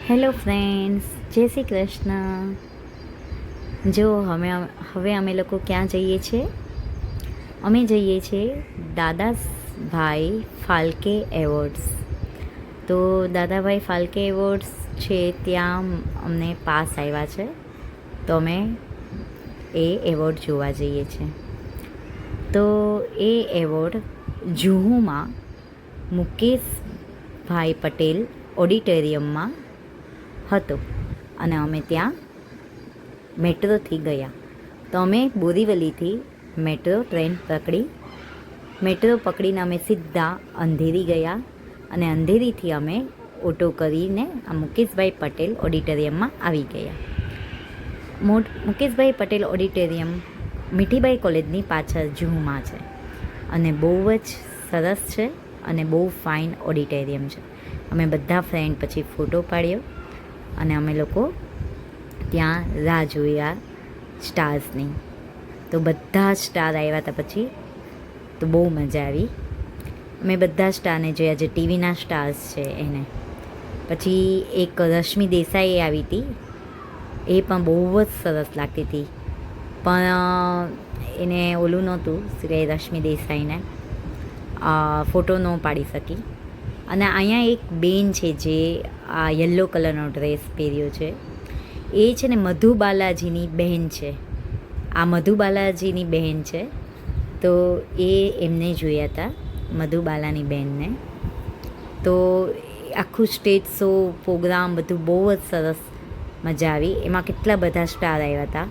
Hello friends, જય શ્રી કૃષ્ણ. જો હવે અમે લોકો ક્યાં જઈએ છીએ? અમે જઈએ છીએ દાદાભાઈ ફાલ્કે એવોર્ડ્સ. તો દાદાભાઈ ફાલ્કે એવોર્ડ્સ છે ત્યાં અમને પાસ આવ્યા છે, તો અમે એ એવોર્ડ જોવા જઈએ છીએ. તો એ એવોર્ડ જુહુમાં મુકેશભાઈ પટેલ ઓડિટોરિયમમાં હતો અને અમે ત્યાં મેટ્રોથી ગયા. તો અમે બોરીવલીથી મેટ્રો પકડીને અમે સીધા અંધેરી ગયા અને અંધેરીથી અમે ઓટો કરીને આ મુકેશભાઈ પટેલ ઓડિટોરિયમમાં આવી ગયા. મુકેશભાઈ પટેલ ઓડિટોરિયમ મીઠીબાઈ કોલેજની પાછળ જૂહમાં છે અને બહુ જ સરસ છે અને બહુ ફાઇન ઓડિટોરિયમ છે. અમે બધા ફ્રેન્ડ પછી ફોટો પાડ્યો અને અમે લોકો ત્યાં રાહ જોયા સ્ટાર્સની. તો બધા સ્ટાર આવ્યા હતા પછી તો બહુ મજા આવી. અમે બધા સ્ટારને જોયા, જે ટીવીના સ્ટાર્સ છે એને. પછી એક રશ્મિ દેસાઈ આવી હતી, એ પણ બહુ જ સરસ લાગતી હતી, પણ એને ઓલું નહોતું કે રશ્મિ દેસાઈને ફોટો ન પાડી શકી. અને અહીંયા એક બેન છે જે આ યલો કલરનો ડ્રેસ પહેર્યો છે, એ છે ને મધુ બાલાજીની બહેન છે. આ મધુ બાલાજીની બહેન છે, તો એ એમને જોયા હતા, મધુબાલાની બહેનને. તો આખું સ્ટેજ શો પ્રોગ્રામ બધું બહુ જ સરસ મજા આવી. એમાં કેટલા બધા સ્ટાર આવ્યા હતા,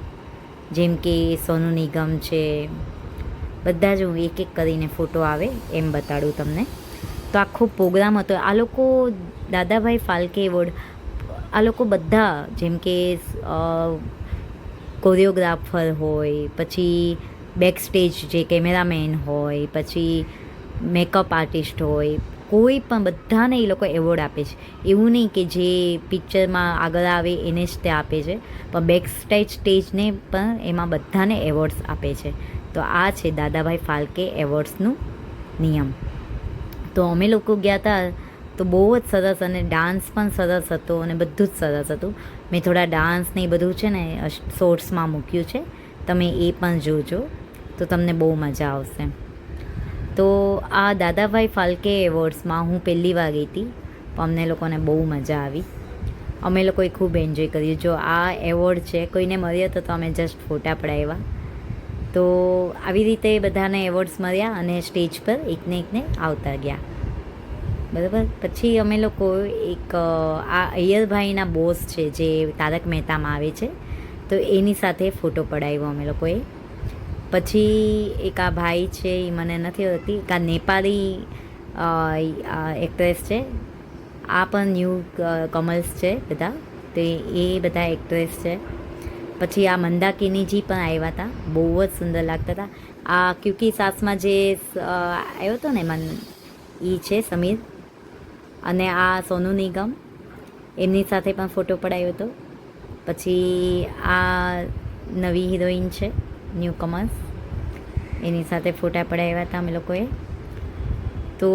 જેમ કે સોનુ નિગમ છે. બધા જ હું એક એક કરીને ફોટો આવે એમ બતાડું તમને. તો આખો પ્રોગ્રામ હતો. આ લોકો દાદાભાઈ ફાલ્કે એવોર્ડ, આ લોકો બધા જેમ કે કોરિયોગ્રાફર હોય, પછી બેક સ્ટેજ જે કેમેરામેન હોય, પછી મેકઅપ આર્ટિસ્ટ હોય, કોઈ પણ બધાને એ લોકો એવોર્ડ આપે છે. એવું નહીં કે જે પિક્ચરમાં આગળ આવે એને જ તે આપે છે, પણ બેક સ્ટેજને પણ એમાં બધાને એવોર્ડ્સ આપે છે. તો આ છે દાદાભાઈ ફાલ્કે એવોર્ડ્સનું નિયમ. તો અમે લોકો ગયા હતા તો બહુ જ સરસ, અને ડાન્સ પણ સરસ હતો અને બધું જ સરસ હતું. મેં થોડા ડાન્સ ને એ બધું છે ને શોર્ટ્સમાં મૂક્યું છે, તમે એ પણ જોજો તો તમને બહુ મજા આવશે. તો આ દાદાભાઈ ફાલ્કે એવોર્ડ્સમાં હું પહેલી વાર ગઈ હતી, પણ અમને લોકોને બહુ મજા આવી. અમે લોકોએ ખૂબ એન્જોય કર્યું. જો આ એવોર્ડ છે, કોઈને મળ્યો હતો તો અમે જસ્ટ ફોટા પડાવ્યા. તો આવી રીતે બધાને એવોર્ડ્સ મળ્યા અને સ્ટેજ પર એકને આવતા ગયા, બરાબર. પછી અમે લોકો એક આ અય્યરભાઈના બોસ છે જે તારક મહેતામાં આવે છે, તો એની સાથે ફોટો પડાવ્યો અમે લોકોએ. પછી એક આ ભાઈ છે, એ મને નથી હોતી, એક આ નેપાળી એક્ટ્રેસ છે. આ પણ ન્યૂ કમલ્સ છે બધા, તો એ બધા એક્ટ્રેસ છે. પછી આ મંદાકિનીજી પણ આવ્યા હતા, બહુ જ સુંદર લાગતા હતા. આ ક્યુકી સાસમાં જે આવ્યો હતો ને એ છે સમીર, અને આ સોનુ નિગમ, એમની સાથે પણ ફોટો પડાવ્યો હતો. પછી આ નવી હિરોઈન છે ન્યૂ કમર્સ, એની સાથે ફોટા પડાવ્યા હતા અમે લોકોએ. તો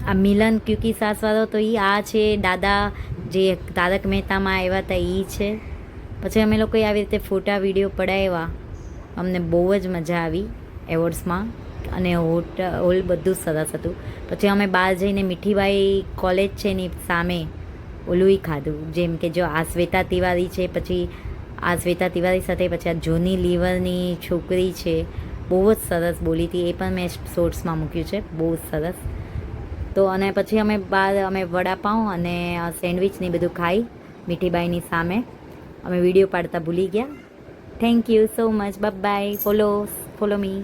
આ મિલન ક્યુકી સાસવાળો તો આ છે દાદા જે તારક મહેતામાં આવ્યા હતા એ છે. પછી અમે લોકોએ આવી રીતે ફોટા વિડીયો પડાવ્યા. અમને બહુ જ મજા આવી એવોર્ડ્સમાં, અને હોલ બધું સરસ હતું. પછી અમે બહાર જઈને મીઠીબાઈ કોલેજ છે એની સામે ઓલું ખાધું, જેમ કે જો આ શ્વેતા તિવારી છે, પછી આ શ્વેતા તિવારી સાથે પછી આ જોની લીવરની છોકરી છે, બહુ જ સરસ બોલી હતી, એ પણ મેં શોર્ટ્સમાં મૂક્યું છે, બહુ જ સરસ. તો અને પછી અમે બહાર વડાપાઉં અને સેન્ડવિચ ને બધું ખાઈ મીઠીબાઈની સામે. અમે વિડીયો પાડતા ભૂલી ગયા. Thank you so much. Bye bye. Follow me.